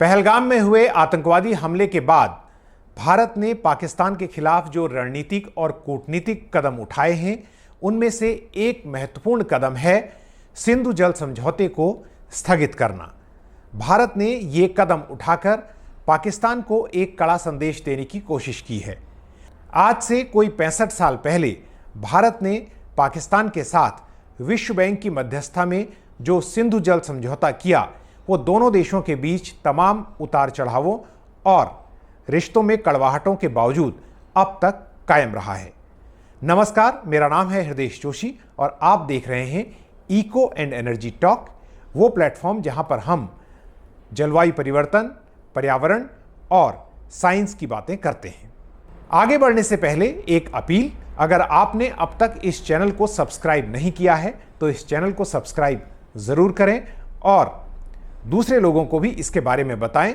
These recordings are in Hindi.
पहलगाम में हुए आतंकवादी हमले के बाद भारत ने पाकिस्तान के खिलाफ जो रणनीतिक और कूटनीतिक कदम उठाए हैं, उनमें से एक महत्वपूर्ण कदम है सिंधु जल समझौते को स्थगित करना। भारत ने ये कदम उठाकर पाकिस्तान को एक कड़ा संदेश देने की कोशिश की है। आज से कोई 65 साल पहले भारत ने पाकिस्तान के साथ विश्व बैंक की मध्यस्थता में जो सिंधु जल समझौता किया, वो दोनों देशों के बीच तमाम उतार चढ़ावों और रिश्तों में कड़वाहटों के बावजूद अब तक कायम रहा है। नमस्कार, मेरा नाम है हृदय जोशी और आप देख रहे हैं इको एंड एनर्जी टॉक, वो प्लेटफॉर्म जहां पर हम जलवायु परिवर्तन, पर्यावरण और साइंस की बातें करते हैं। आगे बढ़ने से पहले एक अपील, अगर आपने अब तक इस चैनल को सब्सक्राइब नहीं किया है तो इस चैनल को सब्सक्राइब ज़रूर करें और दूसरे लोगों को भी इसके बारे में बताएं।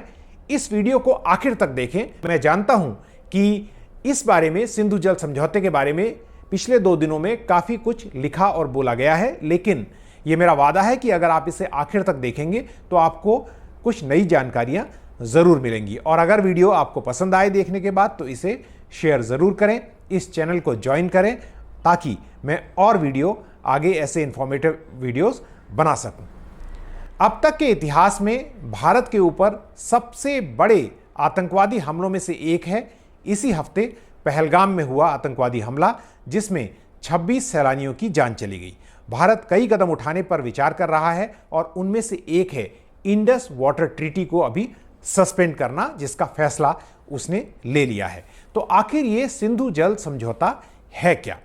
इस वीडियो को आखिर तक देखें। मैं जानता हूं कि इस बारे में, सिंधु जल समझौते के बारे में पिछले 2 दिनों में काफ़ी कुछ लिखा और बोला गया है, लेकिन यह मेरा वादा है कि अगर आप इसे आखिर तक देखेंगे तो आपको कुछ नई जानकारियां ज़रूर मिलेंगी। और अगर वीडियो आपको पसंद आए देखने के बाद तो इसे शेयर ज़रूर करें, इस चैनल को ज्वाइन करें ताकि मैं और वीडियो आगे ऐसे इंफॉर्मेटिव वीडियोस बना सकूं। अब तक के इतिहास में भारत के ऊपर सबसे बड़े आतंकवादी हमलों में से एक है इसी हफ्ते पहलगाम में हुआ आतंकवादी हमला, जिसमें 26 सैलानियों की जान चली गई। भारत कई कदम उठाने पर विचार कर रहा है और उनमें से एक है इंडस वाटर ट्रीटी को अभी सस्पेंड करना, जिसका फैसला उसने ले लिया है। तो आखिर ये सिंधु जल समझौता है क्या?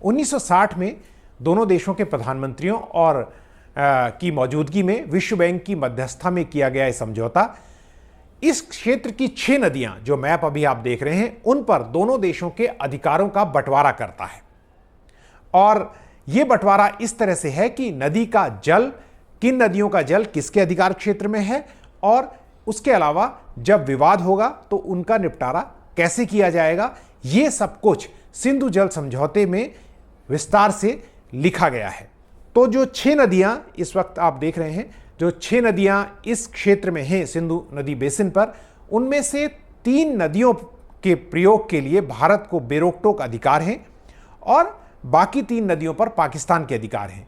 1960 में दोनों देशों के प्रधानमंत्रियों और की मौजूदगी में विश्व बैंक की मध्यस्थता में किया गया समझौता इस क्षेत्र की 6 नदियां, जो मैप अभी आप देख रहे हैं, उन पर दोनों देशों के अधिकारों का बंटवारा करता है। और यह बंटवारा इस तरह से है कि नदी का जल, किन नदियों का जल किसके अधिकार क्षेत्र में है, और उसके अलावा जब विवाद होगा तो उनका निपटारा कैसे किया जाएगा, यह सब कुछ सिंधु जल समझौते में विस्तार से लिखा गया है। तो जो 6 नदियां इस वक्त आप देख रहे हैं, जो 6 नदियां इस क्षेत्र में हैं सिंधु नदी बेसिन पर, उनमें से 3 नदियों के प्रयोग के लिए भारत को बेरोक-टोक अधिकार हैं और बाकी 3 नदियों पर पाकिस्तान के अधिकार हैं।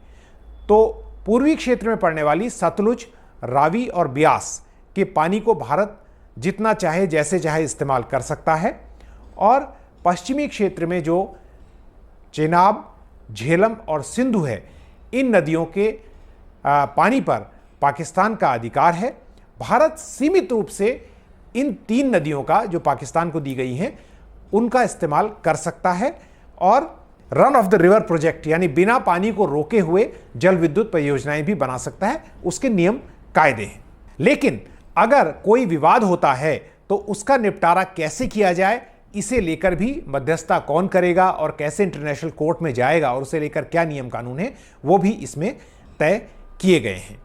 तो पूर्वी क्षेत्र में पड़ने वाली सतलुज, रावी और ब्यास के पानी को भारत जितना चाहे जैसे चाहे इस्तेमाल कर सकता है, और पश्चिमी क्षेत्र में जो चेनाब, झेलम और सिंधु है, इन नदियों के पानी पर पाकिस्तान का अधिकार है। भारत सीमित रूप से इन 3 नदियों का, जो पाकिस्तान को दी गई हैं, उनका इस्तेमाल कर सकता है और run of the river project, यानी बिना पानी को रोके हुए जल विद्युत परियोजनाएं भी बना सकता है। उसके नियम कायदे हैं। लेकिन अगर कोई विवाद होता है तो उसका निपटारा कैसे किया जाए, इसे लेकर भी मध्यस्थता कौन करेगा और कैसे इंटरनेशनल कोर्ट में जाएगा और उसे लेकर क्या नियम कानून है, वो भी इसमें तय किए गए हैं।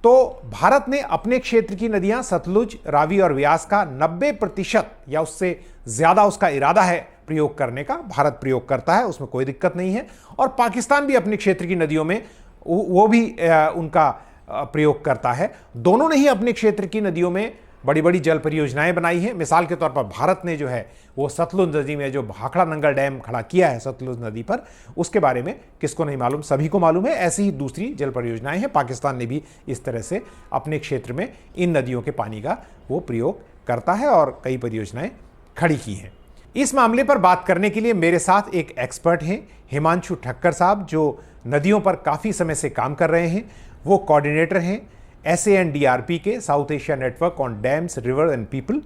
तो भारत ने अपने क्षेत्र की नदियां सतलुज, रावी और व्यास का 90% या उससे ज़्यादा उसका इरादा है प्रयोग करने का, भारत प्रयोग करता है, उसमें कोई दिक्कत नहीं है। और पाकिस्तान भी अपने क्षेत्र की नदियों में वो भी उनका प्रयोग करता है। दोनों ने ही अपने क्षेत्र की नदियों में बड़ी बड़ी जल परियोजनाएं बनाई हैं। मिसाल के तौर पर भारत ने जो है वो सतलुज नदी में जो भाखड़ा नंगल डैम खड़ा किया है सतलुज नदी पर, उसके बारे में किसको नहीं मालूम, सभी को मालूम है। ऐसी ही दूसरी जल परियोजनाएं हैं। पाकिस्तान ने भी इस तरह से अपने क्षेत्र में इन नदियों के पानी का वो प्रयोग करता है और कई परियोजनाएं खड़ी की हैं। इस मामले पर बात करने के लिए मेरे साथ एक एक्सपर्ट हैं, हिमांशु ठक्कर साहब, जो नदियों पर काफ़ी समय से काम कर रहे हैं। वो कोऑर्डिनेटर हैं SANDRP के, south Asia network on dams, river and people.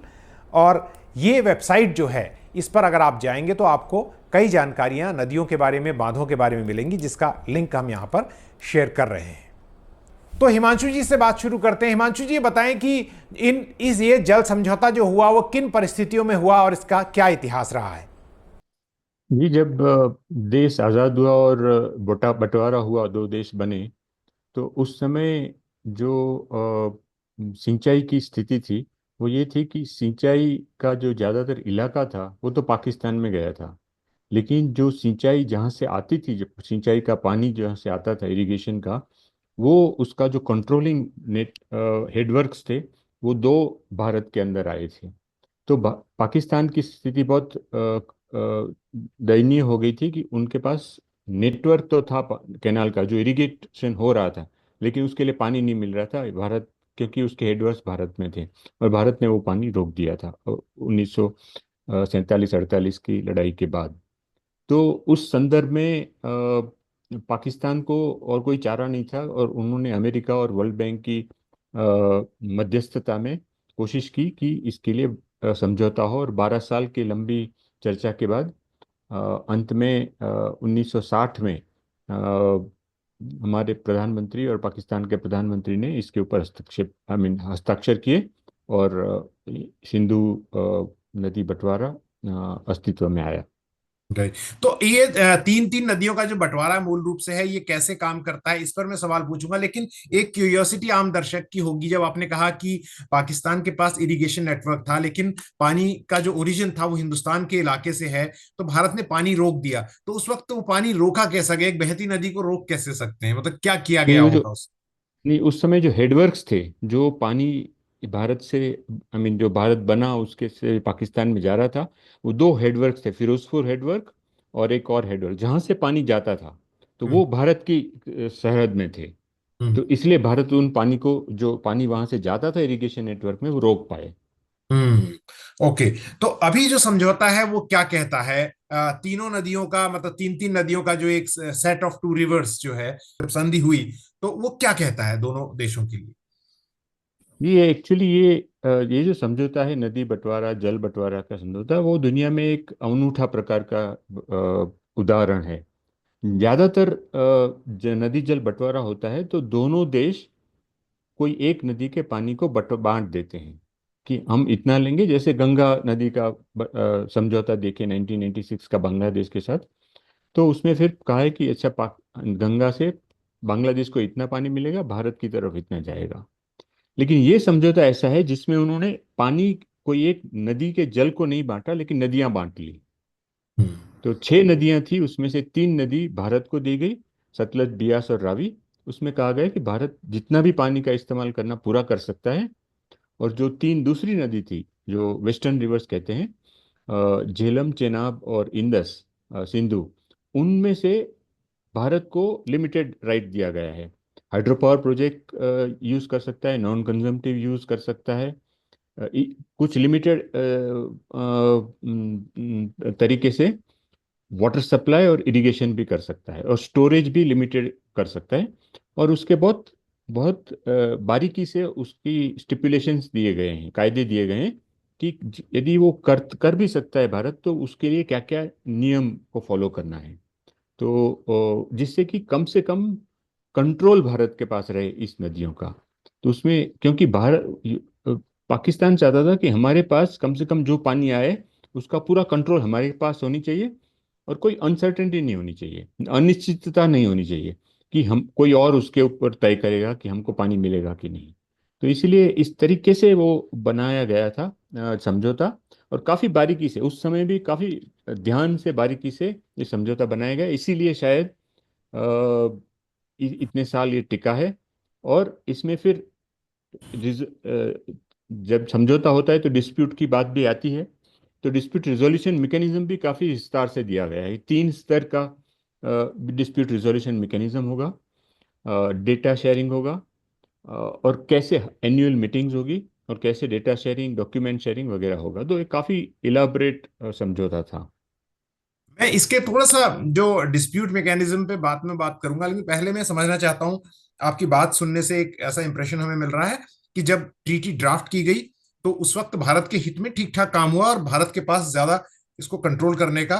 और ये वेबसाइट जो है, इस पर अगर आप जाएंगे तो आपको कई जानकारियां नदियों के बारे में, बांधों के बारे में मिलेंगी, जिसका लिंक हम यहां पर शेयर कर रहे हैं। तो हिमांशु जी से बात शुरू करते हैं। हिमांशु जी, बताएं कि ये जल समझौता जो हुआ वो किन परिस्थितियों में हुआ और इसका क्या इतिहास रहा है? जी, जब देश आज़ाद हुआ और बंटवारा हुआ, 2 देश बने, तो उस समय जो सिंचाई की स्थिति थी वो ये थी कि सिंचाई का जो ज़्यादातर इलाका था वो तो पाकिस्तान में गया था, लेकिन जो सिंचाई जहाँ से आती थी, जो सिंचाई का पानी जहाँ से आता था, इरिगेशन का, वो उसका जो कंट्रोलिंग नेट हेडवर्क्स थे वो दो भारत के अंदर आए थे। तो पाकिस्तान की स्थिति बहुत दयनीय हो गई थी कि उनके पास नेटवर्क तो था कैनाल का जो इरिगेशन हो रहा था, लेकिन उसके लिए पानी नहीं मिल रहा था भारत, क्योंकि उसके हेडवर्क्स भारत में थे, और भारत ने वो पानी रोक दिया था 1947-48 की लड़ाई के बाद। तो उस संदर्भ में पाकिस्तान को और कोई चारा नहीं था, और उन्होंने अमेरिका और वर्ल्ड बैंक की मध्यस्थता में कोशिश की कि इसके लिए समझौता हो, और 12 साल की लंबी चर्चा के बाद अंत में 1960 में हमारे प्रधानमंत्री और पाकिस्तान के प्रधानमंत्री ने इसके ऊपर हस्तक्षेप आई मीन हस्ताक्षर किए, और सिंधु नदी बंटवारा अस्तित्व में आया। राइट। तो ये तीन तीन नदियों का जो बंटवारा मूल रूप से है, ये कैसे काम करता है, इस पर मैं सवाल पूछूंगा। लेकिन एक क्यूरियोसिटी आम दर्शक की होगी, जब आपने कहा कि पाकिस्तान के पास इरिगेशन नेटवर्क था लेकिन पानी का जो ओरिजिन था वो हिंदुस्तान के इलाके से है, तो भारत ने पानी रोक दिया, तो उस वक्त वो पानी रोका कैसा गया? एक बहती नदी को रोक कैसे सकते हैं? मतलब क्या किया नहीं गया वो जो होगा उस? नहीं उस समय जो हेडवर्क्स थे, जो पानी भारत से आई मीन जो भारत बना उसके से पाकिस्तान में जा रहा था, वो दो हेडवर्क्स थे, फिरोजपुर हेडवर्क और एक और हेडवर्क जहाँ से पानी जाता था, तो हम्म। वो भारत की सरहद में थे। हम्म। तो इसलिए भारत उन पानी को, जो पानी वहां से जाता था इरिगेशन नेटवर्क में, वो रोक पाए। ओके। तो अभी जो समझौता है वो क्या कहता है? तीनों नदियों का, मतलब तीन तीन नदियों का जो एक सेट ऑफ टू रिवर्स जो है, जब संधि हुई, तो वो क्या कहता है दोनों देशों के लिए? ये एक्चुअली ये जो समझौता है, नदी बंटवारा जल बंटवारा का समझौता, वो दुनिया में एक अनूठा प्रकार का उदाहरण है। ज्यादातर नदी जल बंटवारा होता है तो दोनों देश कोई एक नदी के पानी को बट बांट देते हैं कि हम इतना लेंगे। जैसे गंगा नदी का समझौता देखे 1996 का बांग्लादेश के साथ, तो उसमें फिर कहा है कि अच्छा गंगा से बांग्लादेश को इतना पानी मिलेगा, भारत की तरफ इतना जाएगा। लेकिन ये समझौता ऐसा है जिसमें उन्होंने पानी, कोई एक नदी के जल को नहीं बांटा, लेकिन नदियां बांट ली। हम्म। तो 6 नदियां थी, उसमें से 3 नदी भारत को दी गई, सतलज, बियास और रावी। उसमें कहा गया कि भारत जितना भी पानी का इस्तेमाल करना पूरा कर सकता है। और जो 3 दूसरी नदी थी, जो वेस्टर्न रिवर्स कहते हैं, झेलम, चेनाब और इंदस, सिंधु, उनमें से भारत को लिमिटेड राइट दिया गया है। हाइड्रो पावर प्रोजेक्ट यूज कर सकता है, नॉन कंजम्पटिव यूज कर सकता है, कुछ लिमिटेड तरीके से वाटर सप्लाई और इरिगेशन भी कर सकता है, और स्टोरेज भी लिमिटेड कर सकता है। और उसके बहुत बहुत बारीकी से उसकी स्टिपुलेशंस दिए गए हैं, कायदे दिए गए हैं कि यदि वो कर कर भी सकता है भारत, तो उसके लिए क्या क्या नियम को फॉलो करना है। तो जिससे कि कम से कम कंट्रोल भारत के पास रहे इस नदियों का। तो उसमें क्योंकि अ, पाकिस्तान चाहता था कि हमारे पास कम से कम जो पानी आए उसका पूरा कंट्रोल हमारे पास होनी चाहिए, और कोई अनसर्टेनिटी नहीं होनी चाहिए, अनिश्चितता नहीं होनी चाहिए कि हम कोई और उसके ऊपर तय करेगा कि हमको पानी मिलेगा कि नहीं। तो इसलिए इस तरीके से वो बनाया गया था समझौता। और काफी बारीकी से, उस समय भी काफी ध्यान से, बारीकी से ये समझौता बनाया गया, इसीलिए शायद इतने साल ये टिका है। और इसमें फिर जब समझौता होता है तो डिस्प्यूट की बात भी आती है। तो डिस्प्यूट रिजोल्यूशन मैकेनिज्म भी काफी विस्तार से दिया गया है, 3 स्तर का डिस्प्यूट रिजोल्यूशन मैकेनिज्म होगा, डेटा शेयरिंग होगा, और कैसे एनुअल मीटिंग्स होगी, और कैसे डेटा शेयरिंग, डॉक्यूमेंट शेयरिंग वगैरह होगा। तो ये काफी इलाबरेट समझौता था। मैं इसके थोड़ा सा जो डिस्प्यूट मैकेनिज्म पे बात में बात करूंगा, लेकिन पहले मैं समझना चाहता हूं। आपकी बात सुनने से एक ऐसा इंप्रेशन हमें मिल रहा है कि जब ट्रीटी ड्राफ्ट की गई तो उस वक्त भारत के हित में ठीक ठाक काम हुआ, और भारत के पास ज्यादा इसको कंट्रोल करने का,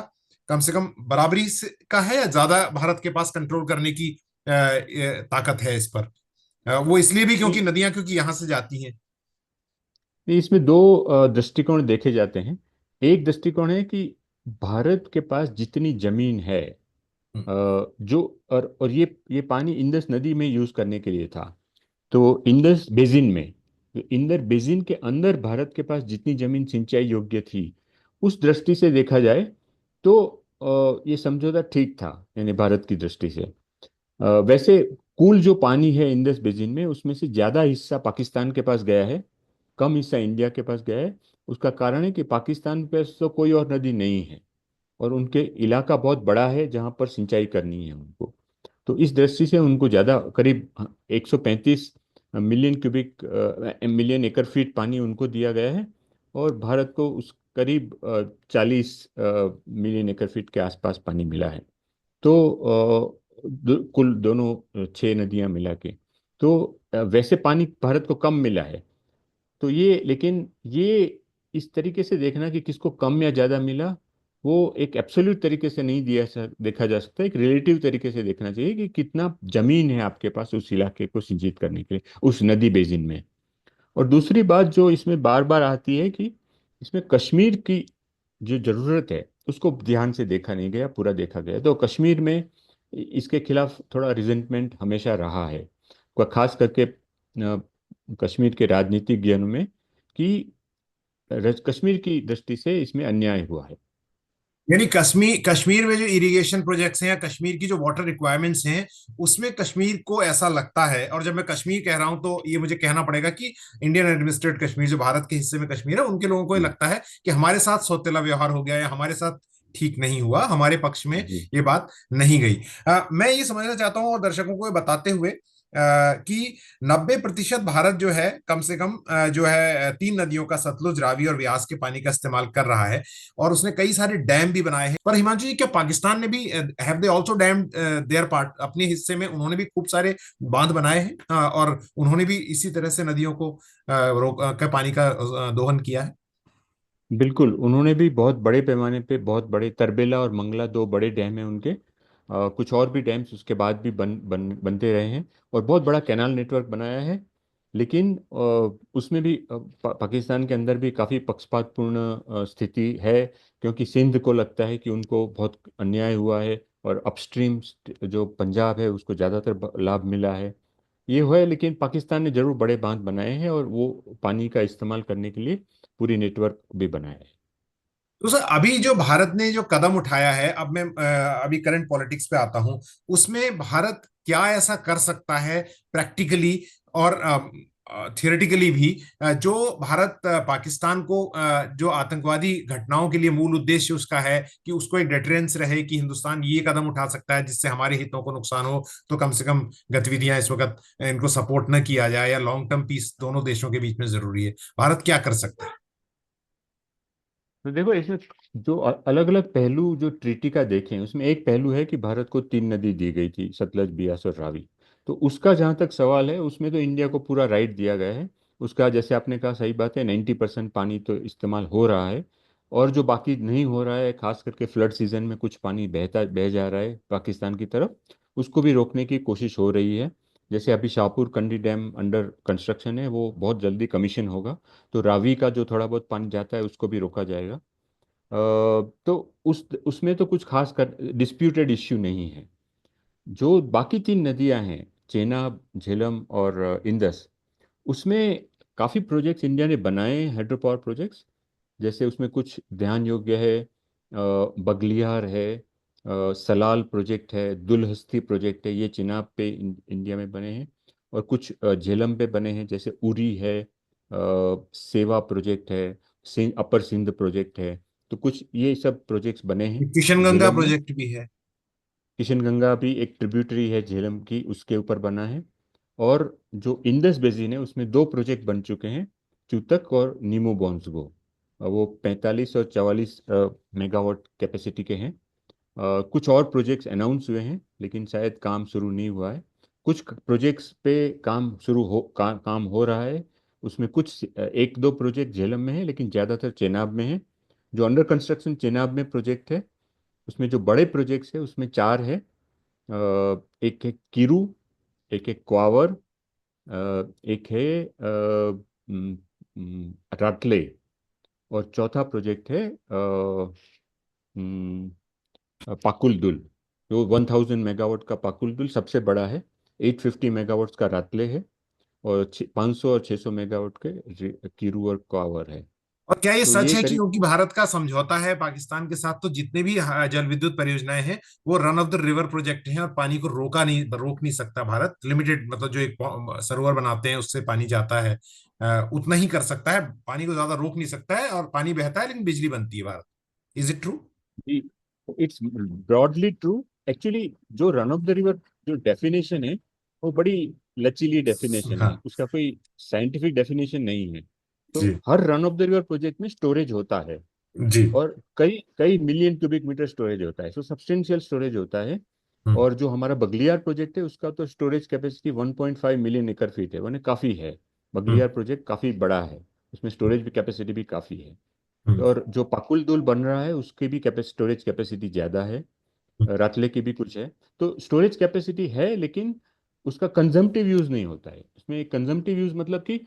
कम से कम बराबरी का है, या ज्यादा भारत के पास कंट्रोल करने की ताकत है इस पर? वो इसलिए भी क्योंकि नदियां, क्योंकि यहां से जाती हैं। इसमें दो दृष्टिकोण देखे जाते हैं। एक दृष्टिकोण है कि भारत के पास जितनी जमीन है, हम्म। जो और ये पानी इंडस नदी में यूज करने के लिए था। तो इंडस बेसिन में, तो इंदर बेसिन के अंदर भारत के पास जितनी जमीन सिंचाई योग्य थी, उस दृष्टि से देखा जाए तो ये समझौता ठीक था, यानी भारत की दृष्टि से। वैसे कुल जो पानी है इंडस बेसिन में, उसमें से ज्यादा हिस्सा पाकिस्तान के पास गया है, कम हिस्सा इंडिया के पास गया है, उसका कारण है कि पाकिस्तान पे तो कोई और नदी नहीं है और उनके इलाका बहुत बड़ा है जहाँ पर सिंचाई करनी है उनको। तो इस दृष्टि से उनको ज़्यादा करीब 135 मिलियन एकड़ फीट पानी उनको दिया गया है, और भारत को उस करीब 40 मिलियन एकड़ फीट के आसपास पानी मिला है। तो कुल दोनों 6 नदियां मिला के, तो वैसे पानी भारत को कम मिला है। तो ये, लेकिन ये इस तरीके से देखना कि किसको कम या ज़्यादा मिला, वो एक एब्सोल्यूट तरीके से नहीं देखा जा सकता। एक रिलेटिव तरीके से देखना चाहिए कि कितना जमीन है आपके पास उस इलाके को सिंचित करने के लिए, उस नदी बेसिन में। और दूसरी बात जो इसमें बार बार आती है कि इसमें कश्मीर की जो जरूरत है उसको ध्यान से देखा नहीं गया, पूरा देखा गया। तो कश्मीर में इसके खिलाफ थोड़ा रिजेंटमेंट हमेशा रहा है, खास करके कश्मीर के राजनीतिज्ञों में, कि कश्मीर की दृष्टि से इसमें अन्याय हुआ है। यानी कश्मीर कश्मीर में जो इरिगेशन प्रोजेक्ट्स हैं या कश्मीर की जो वाटर रिक्वायरमेंट्स हैं, उसमें कश्मीर को ऐसा लगता है, और जब मैं कश्मीर कह रहा हूं तो ये मुझे कहना पड़ेगा कि इंडियन एडमिनिस्ट्रेटेड कश्मीर, जो भारत के हिस्से में कश्मीर है, उनके लोगों को ये जी। लगता है कि हमारे साथ सौतेला व्यवहार हो गया या हमारे साथ ठीक नहीं हुआ, हमारे पक्ष में जी। ये बात नहीं गई। मैं ये समझना चाहता हूं और दर्शकों को ये बताते हुए कि 90% भारत जो है कम से कम जो है 3 नदियों का, सतलुज, रावी और व्यास के पानी का इस्तेमाल कर रहा है, और उसने कई सारे डैम भी बनाए हैं। पर हिमांशु जी, क्या पाकिस्तान ने भी, have they also dam there part, अपने हिस्से में उन्होंने भी खूब सारे बांध बनाए हैं, और उन्होंने भी इसी तरह से नदियों को रोक का पानी का दोहन किया है? बिल्कुल, उन्होंने भी बहुत बड़े पैमाने पे, बहुत बड़े तरबेला और मंगला दो बड़े डैम हैं उनके। कुछ और भी डैम्स उसके बाद भी बनते रहे हैं, और बहुत बड़ा कैनाल नेटवर्क बनाया है। लेकिन उसमें भी पाकिस्तान के अंदर भी काफ़ी पक्षपातपूर्ण स्थिति है, क्योंकि सिंध को लगता है कि उनको बहुत अन्याय हुआ है और अपस्ट्रीम जो पंजाब है उसको ज़्यादातर लाभ मिला है। ये हुआ है, लेकिन पाकिस्तान ने जरूर बड़े बांध बनाए हैं और वो पानी का इस्तेमाल करने के लिए पूरी नेटवर्क भी बनाया है। तो सर, अभी जो भारत ने जो कदम उठाया है, अब मैं अभी करंट पॉलिटिक्स पे आता हूं, उसमें भारत क्या ऐसा कर सकता है प्रैक्टिकली और थियोरेटिकली भी, जो भारत पाकिस्तान को, जो आतंकवादी घटनाओं के लिए मूल उद्देश्य उसका है कि उसको एक डेटरेंस रहे, कि हिंदुस्तान ये कदम उठा सकता है जिससे हमारे हितों को नुकसान हो, तो कम से कम गतिविधियां इस वक्त इनको सपोर्ट न किया जाए, या लॉन्ग टर्म पीस दोनों देशों के बीच में जरूरी है, भारत क्या कर सकता है? तो देखो, इसमें जो अलग अलग पहलू जो ट्रीटी का देखें, उसमें एक पहलू है कि भारत को 3 नदी दी गई थी, सतलज, बियास और रावी। तो उसका जहाँ तक सवाल है, उसमें तो इंडिया को पूरा राइट दिया गया है। उसका, जैसे आपने कहा, सही बात है, 90% पानी तो इस्तेमाल हो रहा है, और जो बाकी नहीं हो रहा है, खास करके फ्लड सीजन में कुछ पानी बह जा रहा है पाकिस्तान की तरफ, उसको भी रोकने की कोशिश हो रही है। जैसे अभी शाहपुर कंडी डैम अंडर कंस्ट्रक्शन है, वो बहुत जल्दी कमीशन होगा, तो रावी का जो थोड़ा बहुत पानी जाता है उसको भी रोका जाएगा। तो उसमें तो कुछ खास कर डिस्प्यूटेड इश्यू नहीं है। जो बाकी 3 नदियां हैं, चेनाब, झेलम और इंदस, उसमें काफ़ी प्रोजेक्ट्स इंडिया ने बनाए हैं, हाइड्रो पावर प्रोजेक्ट्स। जैसे उसमें कुछ ध्यान योग्य है, बगलियार है, सलाल प्रोजेक्ट है, दुलहस्ती प्रोजेक्ट है, ये चिनाब पे इंडिया में बने हैं। और कुछ झेलम पे बने हैं, जैसे उरी है, सेवा प्रोजेक्ट है, अपर सिंध प्रोजेक्ट है। तो कुछ ये सब प्रोजेक्ट्स बने हैं किशन गंगा झेलम में। प्रोजेक्ट भी है। किशन गंगा भी एक ट्रिब्यूटरी है झेलम की, उसके ऊपर बना है। और जो इंडस बेसिन है, उसमें 2 प्रोजेक्ट बन चुके हैं, चूतक और नीमू बॉन्सगो। वो 45 और 44 मेगावाट कैपेसिटी के हैं। कुछ और प्रोजेक्ट्स अनाउंस हुए हैं, लेकिन शायद काम शुरू नहीं हुआ है। कुछ प्रोजेक्ट्स पे काम हो रहा है। उसमें कुछ 1-2 प्रोजेक्ट झेलम में है, लेकिन ज़्यादातर चेनाब में है। जो अंडर कंस्ट्रक्शन चेनाब में प्रोजेक्ट है, उसमें जो बड़े प्रोजेक्ट्स है उसमें 4 है। एक है किरू, एक है क्वावर, एक है राटले, और चौथा प्रोजेक्ट है पाकुलदुल। जो 1000 मेगावाट का पाकुलदुल सबसे बड़ा है, 850 मेगावाट का रातले है, और 500 और 600 मेगावाट के किरू और क्वावर है। और क्या ये तो सच ये है कि करीब क्योंकि भारत का समझौता है पाकिस्तान के साथ, तो जितने भी जल विद्युत परियोजनाएं हैं वो run of the river project हैं, और पानी को रोक नहीं सकता भारत। लिमिटेड, मतलब जो एक सरोवर बनाते हैं उससे पानी जाता है, उतना ही कर सकता है, पानी को ज्यादा रोक नहीं सकता है, और पानी बहता है लेकिन बिजली बनती है Bharat. Is it true? It's broadly true. Actually जो रन ऑफ द रिवर जो डेफिनेशन है वो बड़ी लचीली डेफिनेशन है, हाँ उसका कोई साइंटिफिक डेफिनेशन नहीं है। तो जी हर run of the river project में स्टोरेज होता है, जी। और कई कई मिलियन क्यूबिक मीटर स्टोरेज होता है, सो सब्सटेंशियल स्टोरेज होता है। हम्म और जो हमारा बगलियार प्रोजेक्ट है उसका तो स्टोरेज कैपेसिटी 1.5 मिलियन एकड़ फीट है, वो काफ़ी है। हम्म बगलियार प्रोजेक्ट काफ़ी बड़ा है, उसमें स्टोरेज भी कैपेसिटी भी काफ़ी है। हम्म और जो पाकुल दुल बन रहा है उसकी भी स्टोरेज कैपेसिटी ज़्यादा है, रातले की भी कुछ है। तो स्टोरेज कैपेसिटी है, लेकिन उसका कंजम्पटिव यूज़ नहीं होता है। उसमें कंजम्पटिव यूज़ मतलब कि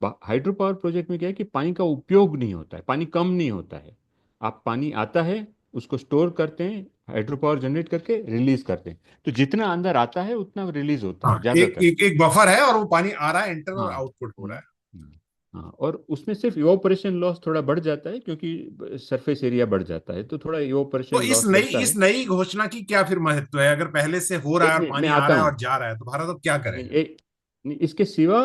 हाइड्रो पावर प्रोजेक्ट में क्या है कि पानी का उपयोग नहीं होता है, पानी कम नहीं होता है। आप पानी आता है, उसको स्टोर करते हैं, हाइड्रो पावर जनरेट करके रिलीज करते हैं। तो जितना अंदर आता है उतना रिलीज होता हाँ, है एक ज्यादातर। एक एक बफर है और वो पानी आ रहा है, एंटर और हाँ। आउटपुट हो रहा है। हम्म, हाँ, और उसमें सिर्फ इवोपरेशन लॉस थोड़ा बढ़ जाता है, क्योंकि सरफेस एरिया बढ़ जाता है, तो थोड़ा तो इवोपरेशन इस लॉस नई बढ़ता इस है। नई घोषणा की क्या फिर महत्व है? अगर पहले से हो रहा है एक और मिनट मैं पानी आ आता रहा है हूँ। और जा रहा है, तो भारत अब क्या नहीं, करेगा? नहीं, इसके सिवा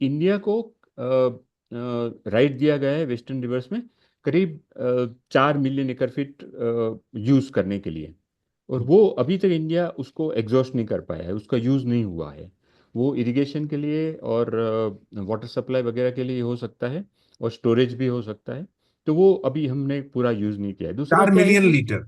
इंडिया को राइट दिया गया है वेस्टर्न रिवर्स में करीब 4 मिलियन एकड़ फीट यूज करने के लिए। और वो अभी तक इंडिया उसको एग्जॉस्ट नहीं कर पाया है, उसका यूज नहीं हुआ है। वो इरिगेशन के लिए और वाटर सप्लाई वगैरह के लिए हो सकता है, और स्टोरेज भी हो सकता है। तो वो अभी हमने पूरा यूज नहीं किया है। दूसरा चार क्या है मिलियन कि लीटर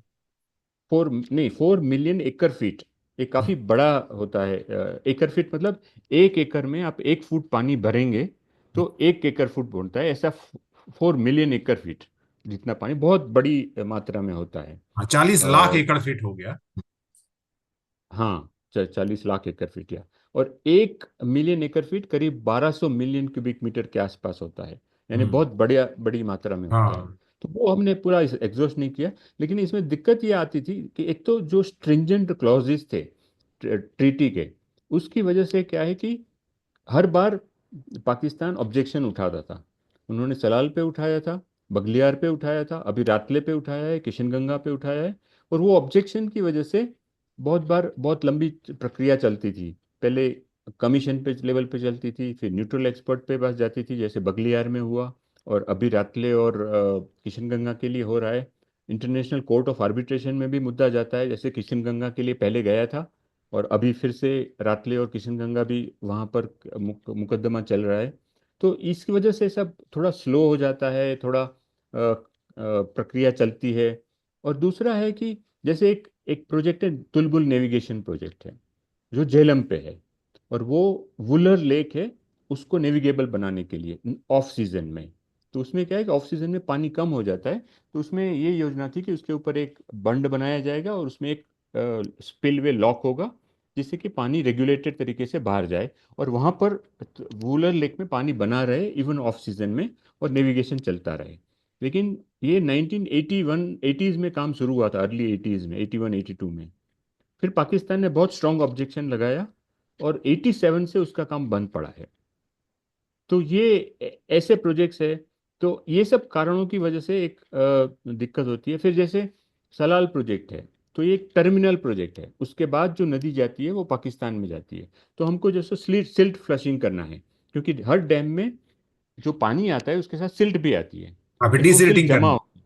4 मिलियन एकड़ फीट ये काफी बड़ा होता है। एकड़ फीट मतलब 1 एकड़ में आप 1 फुट पानी भरेंगे तो 1 एकड़ फुट बनता है, ऐसा 4 मिलियन एकड़ फीट जितना पानी बहुत बड़ी मात्रा में होता है। 40 लाख एकड़ फीट हो गया। हाँ, 40 लाख एकड़ फीट या, और 1 मिलियन एकड़ फीट करीब 1200 मिलियन क्यूबिक मीटर के आसपास होता है, यानी हम्म बहुत बढ़िया बड़ी मात्रा में होता है। हाँ तो वो हमने पूरा एग्जॉस्ट नहीं किया। लेकिन इसमें दिक्कत ये आती थी कि एक तो जो स्ट्रिंजेंट क्लॉजेस थे ट्रीटी के, उसकी वजह से क्या है कि हर बार पाकिस्तान ऑब्जेक्शन उठाता था। उन्होंने सलाल पे उठाया था, बगलियार पे उठाया था, अभी रातले पे उठाया है, किशनगंगा पे उठाया है। और वो ऑब्जेक्शन की वजह से बहुत बार बहुत लंबी प्रक्रिया चलती थी। पहले कमीशन पे लेवल पे चलती थी, फिर न्यूट्रल एक्सपर्ट पे बस जाती थी, जैसे बगलियार में हुआ, और अभी रातले और किशनगंगा के लिए हो रहा है। इंटरनेशनल कोर्ट ऑफ आर्बिट्रेशन में भी मुद्दा जाता है, जैसे किशनगंगा के लिए पहले गया था, और अभी फिर से रातले और किशनगंगा भी वहाँ पर मुकदमा चल रहा है। तो इसकी वजह से सब थोड़ा स्लो हो जाता है, थोड़ा प्रक्रिया चलती है। और दूसरा है कि जैसे एक एक प्रोजेक्ट है, तुलबुल नेविगेशन प्रोजेक्ट है, जो झेलम पे है, और वो वुलर लेक है, उसको नेविगेबल बनाने के लिए ऑफ सीजन में। तो उसमें क्या है कि ऑफ सीजन में पानी कम हो जाता है, तो उसमें ये योजना थी कि उसके ऊपर एक बंड बनाया जाएगा और उसमें एक स्पिलवे लॉक होगा, जिससे कि पानी रेगुलेटेड तरीके से बाहर जाए, और वहाँ पर वुलर लेक में पानी बना रहे इवन ऑफ सीजन में, और नेविगेशन चलता रहे। लेकिन ये 1981 एटीज़ में काम शुरू हुआ था, अर्ली एटीज़ में, 81 82 में। फिर पाकिस्तान ने बहुत स्ट्रांग ऑब्जेक्शन लगाया, और 87 से उसका काम बंद पड़ा है। तो ये ऐसे प्रोजेक्ट्स है। तो ये सब कारणों की वजह से एक दिक्कत होती है। फिर जैसे सलाल प्रोजेक्ट है, तो ये एक टर्मिनल प्रोजेक्ट है, उसके बाद जो नदी जाती है वो पाकिस्तान में जाती है। तो हमको जैसे सिल्ट फ्लशिंग करना है, क्योंकि हर डैम में जो पानी आता है उसके साथ सिल्ट भी आती है, हाँ, फिर लेकिन वो सिल्ट डिसिल्टिंग जमा करनी। हो।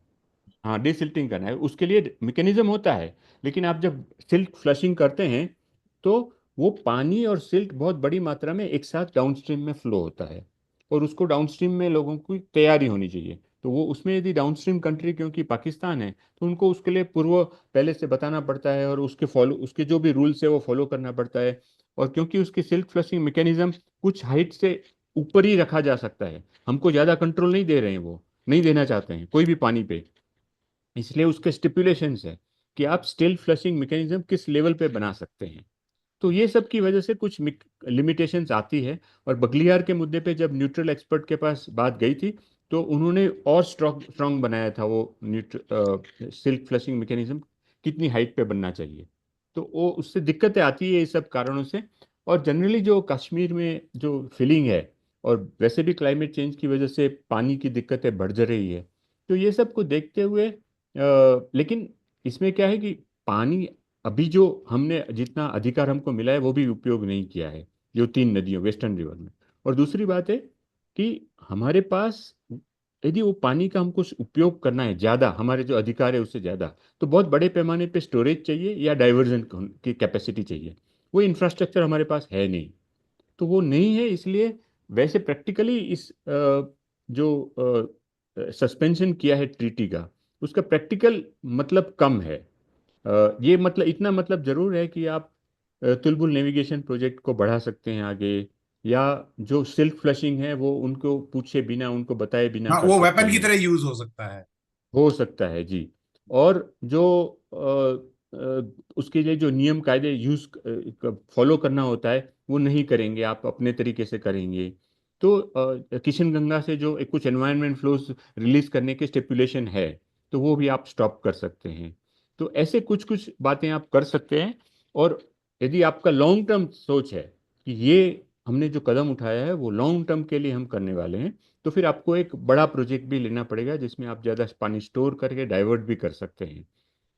हाँ, डिसिल्टिंग करना है, उसके लिए मैकेनिज्म होता है। लेकिन आप जब सिल्ट फ्लशिंग करते हैं तो वो पानी और सिल्ट बहुत बड़ी मात्रा में एक साथ डाउनस्ट्रीम में फ्लो होता है, और उसको डाउनस्ट्रीम में लोगों की तैयारी होनी चाहिए। तो वो उसमें यदि डाउनस्ट्रीम कंट्री क्योंकि पाकिस्तान है, तो उनको उसके लिए पूर्व पहले से बताना पड़ता है, और उसके जो भी रूल्स है वो फॉलो करना पड़ता है। और क्योंकि उसकी सिल्ट फ्लशिंग मैकेनिज्म कुछ हाइट से ऊपर ही रखा जा सकता है, हमको ज़्यादा कंट्रोल नहीं दे रहे हैं, वो नहीं देना चाहते हैं कोई भी पानी पे, इसलिए उसके स्टिपुलेशंस है कि आप स्टिल फ्लशिंग मैकेनिज्म किस लेवल पे बना सकते हैं। तो ये सब की वजह से कुछ लिमिटेशंस आती है। और बगलियार के मुद्दे पे जब न्यूट्रल एक्सपर्ट के पास बात गई थी, तो उन्होंने और स्ट्रॉन्ग स्ट्रॉन्ग बनाया था वो सिल्क फ्लशिंग मैकेनिज्म कितनी हाइट पे बनना चाहिए। तो वो उससे दिक्कतें आती है इस सब कारणों से। और जनरली जो कश्मीर में जो फीलिंग है और वैसे भी क्लाइमेट चेंज की वजह से पानी की दिक्कतें बढ़ जा रही है। तो ये सब को देखते हुए लेकिन इसमें क्या है कि पानी अभी जो हमने जितना अधिकार हमको मिला है वो भी उपयोग नहीं किया है, जो 3 नदियों वेस्टर्न रिवर में। और दूसरी बात है कि हमारे पास यदि वो पानी का हमको उपयोग करना है ज़्यादा, हमारे जो अधिकार है उससे ज़्यादा, तो बहुत बड़े पैमाने पे स्टोरेज चाहिए या डाइवर्जन की कैपेसिटी चाहिए। वो इंफ्रास्ट्रक्चर हमारे पास है नहीं, तो वो नहीं है। इसलिए वैसे प्रैक्टिकली इस जो सस्पेंशन किया है ट्रीटी का, उसका प्रैक्टिकल मतलब कम है। ये मतलब इतना मतलब जरूर है कि आप तुलबुल नेविगेशन प्रोजेक्ट को बढ़ा सकते हैं आगे, या जो सेल्फ फ्लशिंग है वो उनको पूछे बिना, उनको बताए बिना हाँ, कर वो सकते वेपन की हैं। तरह यूज हो सकता है। हो सकता है जी। और जो उसके लिए जो नियम कायदे यूज फॉलो करना होता है वो नहीं करेंगे, आप अपने तरीके से करेंगे। तो किशनगंगा से जो कुछ एनवायरनमेंट फ्लोज रिलीज करने के स्टिपुलेशन है, तो वो भी आप स्टॉप कर सकते हैं। तो ऐसे कुछ कुछ बातें आप कर सकते हैं। और यदि आपका लॉन्ग टर्म सोच है कि ये हमने जो कदम उठाया है वो लॉन्ग टर्म के लिए हम करने वाले हैं, तो फिर आपको एक बड़ा प्रोजेक्ट भी लेना पड़ेगा जिसमें आप ज़्यादा पानी स्टोर करके डाइवर्ट भी कर सकते हैं।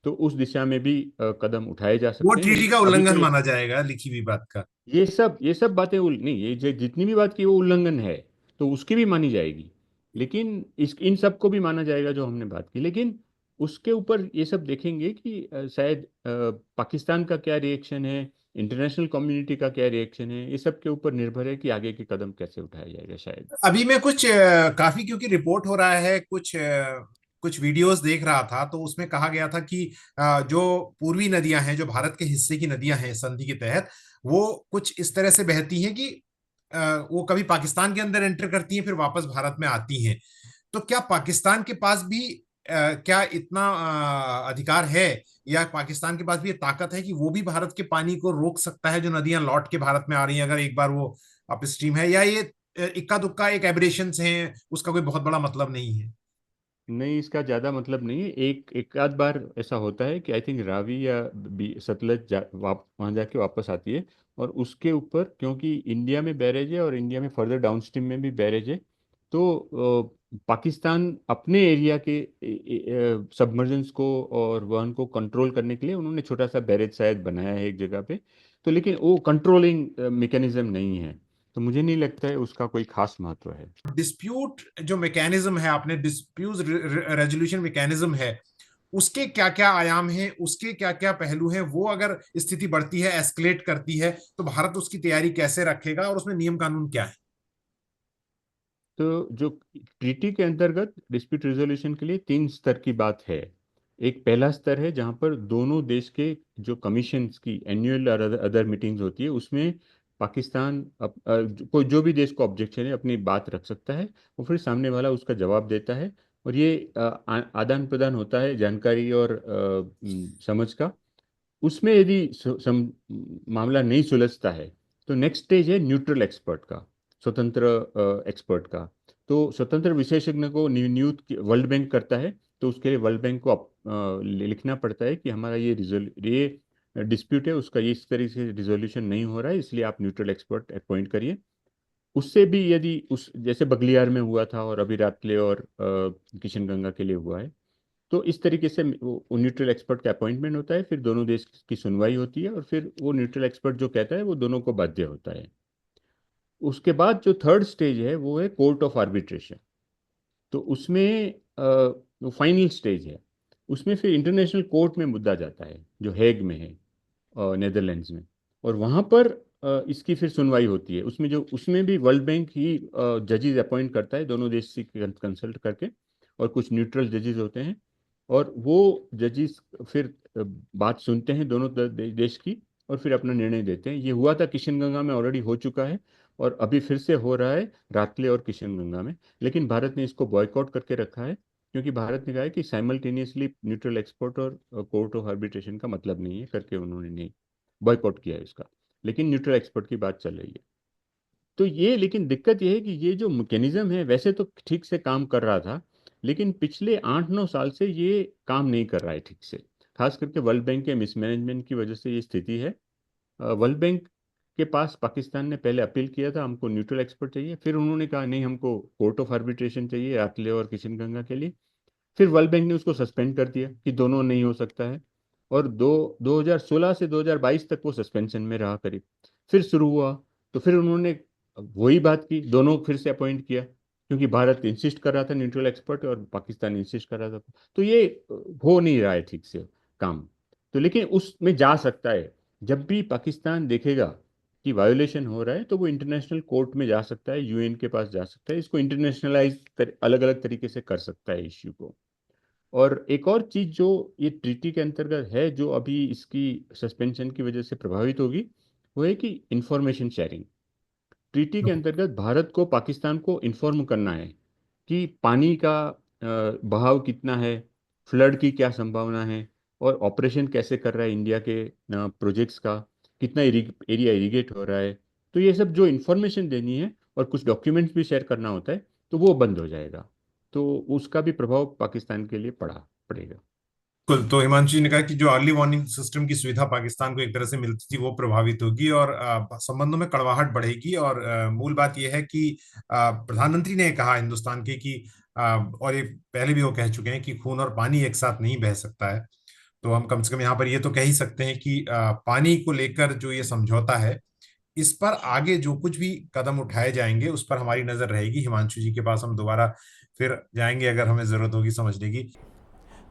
तो उस दिशा में भी कदम उठाए जा वो सकते हैं, ट्रीटी लेकिन का अभी तो उल्लंघन माना जाएगा, लिखी हुई बात का। ये सब बातें नहीं, ये जितनी भी बात की वो उल्लंघन है, तो उसकी भी मानी जाएगी। लेकिन इन सब को भी माना जाएगा जो हमने बात की। लेकिन उसके ऊपर ये सब देखेंगे कि शायद पाकिस्तान का क्या रिएक्शन है, इंटरनेशनल कम्युनिटी का क्या रिएक्शन है, ये सब के ऊपर निर्भर है कि आगे के कदम कैसे उठाया जाएगा शायद। अभी मैं कुछ काफी, क्योंकि रिपोर्ट हो रहा है, कुछ वीडियोस देख रहा था, तो उसमें कहा गया था कि जो पूर्वी नदियां हैं, जो भारत के हिस्से की नदियां हैं संधि के तहत, वो कुछ इस तरह से बहती हैं कि वो कभी पाकिस्तान के अंदर एंटर करती हैं, फिर वापस भारत में आती हैं। तो क्या पाकिस्तान के पास भी क्या इतना अधिकार है, या पाकिस्तान के पास भी ये ताकत है कि वो भी भारत के पानी को रोक सकता है, जो नदियां लौट के भारत में आ रही हैं, अगर एक बार वो अपस्ट्रीम है, या ये इक्का दुक्का एक एब्रेशंस हैं, उसका कोई बहुत बड़ा मतलब नहीं है? नहीं, इसका ज़्यादा मतलब नहीं है। एक एक आध बार ऐसा होता है कि आई थिंक रावी या सतलज वहाँ जाके वापस आती है। और उसके ऊपर क्योंकि इंडिया में बैरेज है और इंडिया में फर्दर डाउनस्ट्रीम में भी बैरेज है, तो पाकिस्तान अपने एरिया के सबमर्जेंस को और वहन को कंट्रोल करने के लिए उन्होंने छोटा सा बैरेज शायद बनाया है एक जगह पे। तो लेकिन वो कंट्रोलिंग मैकेनिज्म नहीं है, तो मुझे नहीं लगता है उसका कोई खास महत्व है। डिस्प्यूट जो मैकेनिज्म है, आपने डिस्प्यूट रेजोल्यूशन मैकेनिज्म है, उसके क्या क्या आयाम हैं, उसके क्या क्या पहलू हैं, वो अगर स्थिति बढ़ती है, एस्केलेट करती है, तो भारत उसकी तैयारी कैसे रखेगा, और उसमें नियम कानून क्या है? तो जो ट्रीटी के अंतर्गत डिस्प्यूट रेजोल्यूशन के लिए 3 स्तर की बात है। एक पहला स्तर है जहां पर दोनों देश के जो कमीशंस की एनुअल और अदर मीटिंग्स होती है, उसमें पाकिस्तान कोई जो भी देश को ऑब्जेक्शन है अपनी बात रख सकता है, और फिर सामने वाला उसका जवाब देता है। और ये आदान प्रदान होता है जानकारी और समझ का। उसमें यदि मामला नहीं सुलझता है, तो नेक्स्ट स्टेज है न्यूट्रल एक्सपर्ट का, स्वतंत्र एक्सपर्ट का। तो स्वतंत्र विशेषज्ञ को नियुक्त वर्ल्ड बैंक करता है। तो उसके लिए वर्ल्ड बैंक को लिखना पड़ता है कि हमारा ये डिस्प्यूट है, उसका ये इस तरीके से रिजोल्यूशन नहीं हो रहा है, इसलिए आप न्यूट्रल एक्सपर्ट अपॉइंट करिए। उससे भी यदि उस जैसे बगलियार में हुआ था और अभी रातले और किशनगंगा के लिए हुआ है, तो इस तरीके से वो न्यूट्रल एक्सपर्ट का अपॉइंटमेंट होता है, फिर दोनों देश की सुनवाई होती है, और फिर वो न्यूट्रल एक्सपर्ट जो कहता है वो दोनों को बाध्य होता है। उसके बाद जो थर्ड स्टेज है वो है कोर्ट ऑफ आर्बिट्रेशन। तो उसमें वो फाइनल स्टेज है। उसमें फिर इंटरनेशनल कोर्ट में मुद्दा जाता है जो हेग में है, नेदरलैंड्स में। और वहाँ पर इसकी फिर सुनवाई होती है। उसमें भी वर्ल्ड बैंक ही जजेस अपॉइंट करता है, दोनों देश से कंसल्ट करके, और कुछ न्यूट्रल जजेस होते हैं। और वो जजेस फिर बात सुनते हैं दोनों देश की, और फिर अपना निर्णय देते हैं। ये हुआ था किशनगंगा में, ऑलरेडी हो चुका है, और अभी फिर से हो रहा है रातले और किशनगंगा में। लेकिन भारत ने इसको बॉयकॉट करके रखा है, क्योंकि भारत ने कहा है कि साइमल्टेनियसली न्यूट्रल एक्सपोर्ट और कोर्ट ऑफ आर्बिट्रेशन का मतलब नहीं है करके, उन्होंने नहीं बॉयकॉट किया है इसका। लेकिन न्यूट्रल एक्सपोर्ट की बात चल रही है। तो ये, लेकिन दिक्कत ये है कि ये जो मैकेनिज्म है वैसे तो ठीक से काम कर रहा था, लेकिन पिछले 8-9 साल से ये काम नहीं कर रहा है ठीक से। खास करके वर्ल्ड बैंक के मिसमैनेजमेंट की वजह से ये स्थिति है। वर्ल्ड बैंक के पास पाकिस्तान ने पहले अपील किया था हमको न्यूट्रल एक्सपर्ट चाहिए, फिर उन्होंने कहा नहीं हमको कोर्ट ऑफ आर्बिट्रेशन चाहिए आतले और किशनगंगा के लिए, फिर वर्ल्ड बैंक ने उसको सस्पेंड कर दिया कि दोनों नहीं हो सकता है, और 2016 से 2022 तक वो सस्पेंशन में रहा करीब, फिर शुरू हुआ तो फिर उन्होंने वही बात की, दोनों फिर से अपॉइंट किया, क्योंकि भारत इंसिस्ट कर रहा था न्यूट्रल एक्सपर्ट और पाकिस्तान इंसिस्ट कर रहा था, तो ये हो नहीं रहा है ठीक से काम। तो लेकिन उसमें जा सकता है, जब भी पाकिस्तान देखेगा कि वायोलेशन हो रहा है तो वो इंटरनेशनल कोर्ट में जा सकता है, यूएन के पास जा सकता है, इसको इंटरनेशनलाइज अलग अलग तरीके से कर सकता है इश्यू को। और एक और चीज जो ये ट्रीटी के अंतर्गत है, जो अभी इसकी सस्पेंशन की वजह से प्रभावित होगी, वो है कि इंफॉर्मेशन शेयरिंग। ट्रीटी के अंतर्गत भारत को पाकिस्तान को इन्फॉर्म करना है कि पानी का बहाव कितना है, फ्लड की क्या संभावना है, और ऑपरेशन कैसे कर रहा है इंडिया के प्रोजेक्ट्स का, कितना एरिया इरिगेट हो रहा है। तो ये सब जो इन्फॉर्मेशन देनी है और कुछ डॉक्यूमेंट्स भी शेयर करना होता है, तो वो बंद हो जाएगा, तो उसका भी प्रभाव पाकिस्तान के लिए पड़ेगा। बिल्कुल। तो हिमांशु जी ने कहा कि जो अर्ली वार्निंग सिस्टम की सुविधा पाकिस्तान को एक तरह से मिलती थी वो प्रभावित होगी और संबंधों में कड़वाहट बढ़ेगी। और मूल बात यह है कि प्रधानमंत्री ने कहा हिंदुस्तान के कि और ये पहले भी वो कह चुके हैं कि खून और पानी एक साथ नहीं बह सकता है। तो हम कम से कम यहाँ पर ये तो कह ही सकते हैं कि पानी को लेकर जो ये समझौता है, इस पर आगे जो कुछ भी कदम उठाए जाएंगे उस पर हमारी नजर रहेगी। हिमांशु जी के पास हम दोबारा फिर जाएंगे अगर हमें जरूरत होगी समझने की।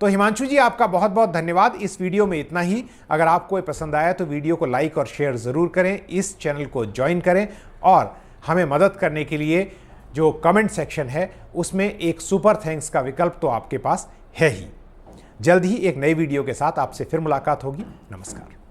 तो हिमांशु जी, आपका बहुत बहुत धन्यवाद। इस वीडियो में इतना ही। अगर आपको ये पसंद आया तो वीडियो को लाइक और शेयर ज़रूर करें, इस चैनल को ज्वाइन करें, और हमें मदद करने के लिए जो कमेंट सेक्शन है उसमें एक सुपर थैंक्स का विकल्प तो आपके पास है ही। जल्द ही एक नई वीडियो के साथ आपसे फिर मुलाकात होगी। नमस्कार।